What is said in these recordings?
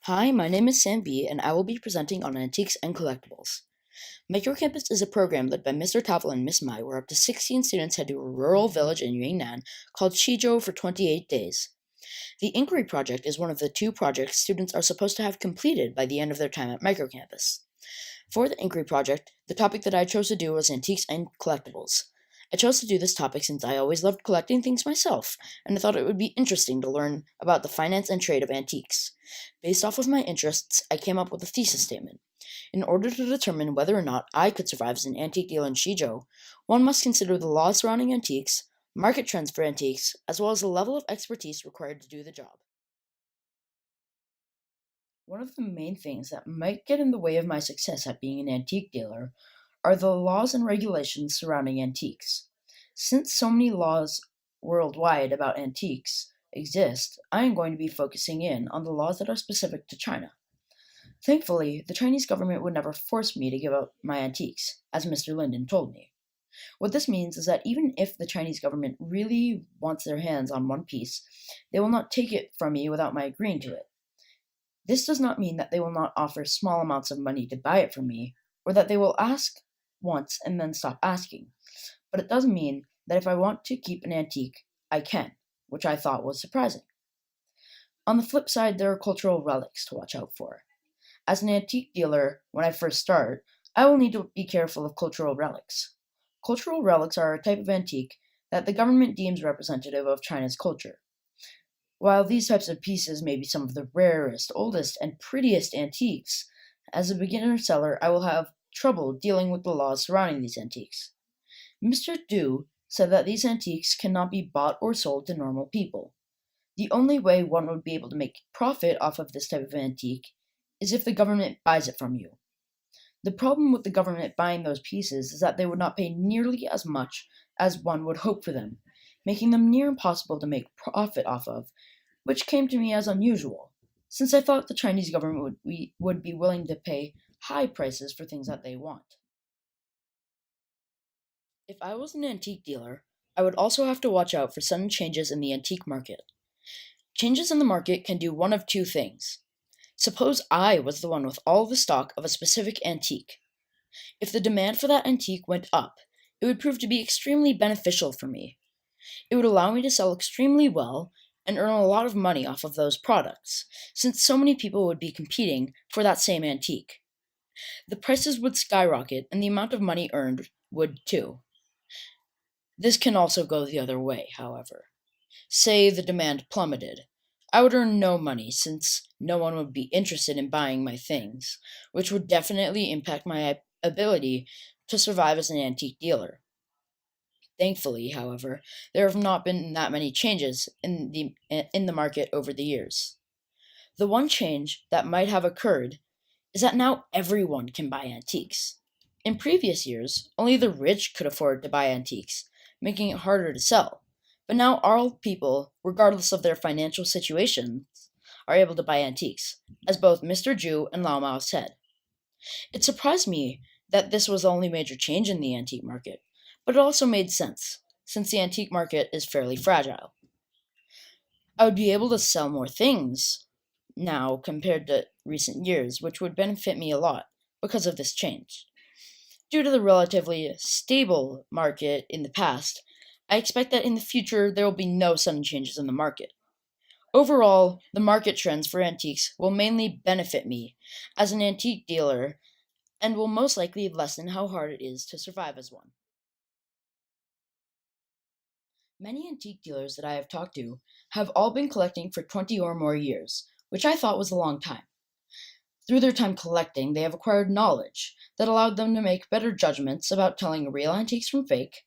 Hi, my name is Sam B, and I will be presenting on antiques and collectibles. Microcampus is a program led by Mr. Tavel and Miss Mai, where up to 16 students head to a rural village in Yunnan called Shizhou for 28 days. The Inquiry Project is one of the two projects students are supposed to have completed by the end of their time at Microcampus. For the Inquiry Project, the topic that I chose to do was antiques and collectibles. I chose to do this topic since I always loved collecting things myself, and I thought it would be interesting to learn about the finance and trade of antiques. Based off of my interests, I came up with a thesis statement. In order to determine whether or not I could survive as an antique dealer in Shizhou, one must consider the laws surrounding antiques, market trends for antiques, as well as the level of expertise required to do the job. One of the main things that might get in the way of my success at being an antique dealer are the laws and regulations surrounding antiques. Since so many laws worldwide about antiques exist, I am going to be focusing in on the laws that are specific to China. Thankfully, the Chinese government would never force me to give up my antiques, as Mr. Linden told me. What this means is that even if the Chinese government really wants their hands on one piece, they will not take it from me without my agreeing to it. This does not mean that they will not offer small amounts of money to buy it from me, or that they will ask once and then stop asking, but it does mean that if I want to keep an antique, I can, which I thought was surprising. On the flip side, there are cultural relics to watch out for. As an antique dealer, when I first start, I will need to be careful of cultural relics. Cultural relics are a type of antique that the government deems representative of China's culture. While these types of pieces may be some of the rarest, oldest, and prettiest antiques, as a beginner seller, I will have trouble dealing with the laws surrounding these antiques. Mr. Du said that these antiques cannot be bought or sold to normal people. The only way one would be able to make profit off of this type of antique is if the government buys it from you. The problem with the government buying those pieces is that they would not pay nearly as much as one would hope for them, making them near impossible to make profit off of, which came to me as unusual, since I thought the Chinese government would be willing to pay high prices for things that they want. If I was an antique dealer, I would also have to watch out for sudden changes in the antique market. Changes in the market can do one of two things. Suppose I was the one with all the stock of a specific antique. If the demand for that antique went up, it would prove to be extremely beneficial for me. It would allow me to sell extremely well and earn a lot of money off of those products, since so many people would be competing for that same antique. The prices would skyrocket and the amount of money earned would too. This can also go the other way, however. Say the demand plummeted. I would earn no money since no one would be interested in buying my things, which would definitely impact my ability to survive as an antique dealer. Thankfully, however, there have not been that many changes in the market over the years. The one change that might have occurred is that now everyone can buy antiques. In previous years, only the rich could afford to buy antiques, making it harder to sell. But now all people, regardless of their financial situations, are able to buy antiques, as both Mr. Ju and Lao Mao said. It surprised me that this was the only major change in the antique market, but it also made sense, since the antique market is fairly fragile. I would be able to sell more things now compared to recent years, which would benefit me a lot because of this change. Due to the relatively stable market in the past, I expect that in the future there will be no sudden changes in the market. Overall, the market trends for antiques will mainly benefit me as an antique dealer and will most likely lessen how hard it is to survive as one. Many antique dealers that I have talked to have all been collecting for 20 or more years, which I thought was a long time. Through their time collecting, they have acquired knowledge that allowed them to make better judgments about telling real antiques from fake,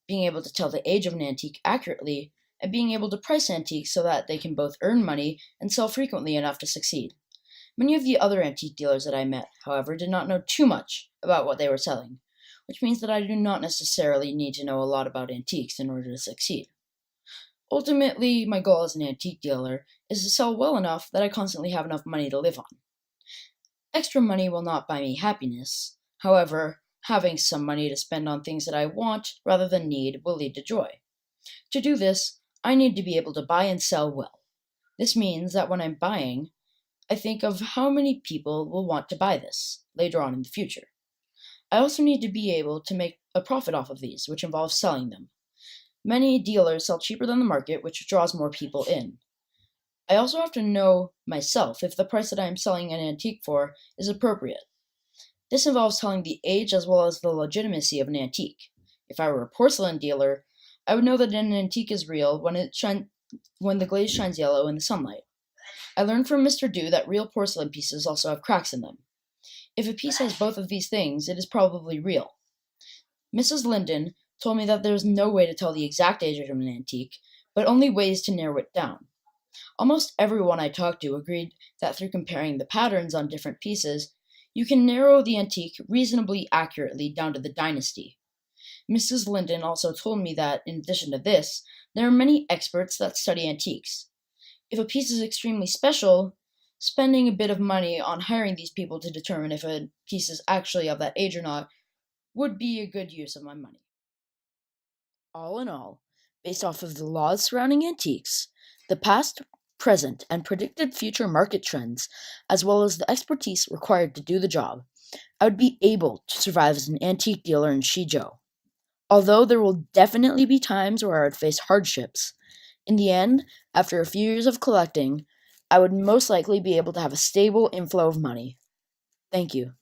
being able to tell the age of an antique accurately, and being able to price antiques so that they can both earn money and sell frequently enough to succeed. Many of the other antique dealers that I met, however, did not know too much about what they were selling, which means that I do not necessarily need to know a lot about antiques in order to succeed. Ultimately, my goal as an antique dealer is to sell well enough that I constantly have enough money to live on. Extra money will not buy me happiness. However, having some money to spend on things that I want rather than need will lead to joy. To do this, I need to be able to buy and sell well. This means that when I'm buying, I think of how many people will want to buy this later on in the future. I also need to be able to make a profit off of these, which involves selling them. Many dealers sell cheaper than the market, which draws more people in. I also have to know myself if the price that I am selling an antique for is appropriate. This involves telling the age as well as the legitimacy of an antique. If I were a porcelain dealer, I would know that an antique is real when the glaze shines yellow in the sunlight. I learned from Mr. Du that real porcelain pieces also have cracks in them. If a piece has both of these things, it is probably real. Mrs. Linden told me that there is no way to tell the exact age of an antique, but only ways to narrow it down. Almost everyone I talked to agreed that through comparing the patterns on different pieces, you can narrow the antique reasonably accurately down to the dynasty. Mrs. Linden also told me that, in addition to this, there are many experts that study antiques. If a piece is extremely special, spending a bit of money on hiring these people to determine if a piece is actually of that age or not would be a good use of my money. All in all, based off of the laws surrounding antiques, the past, present, and predicted future market trends, as well as the expertise required to do the job, I would be able to survive as an antique dealer in Shizhou. Although there will definitely be times where I would face hardships, in the end, after a few years of collecting, I would most likely be able to have a stable inflow of money. Thank you.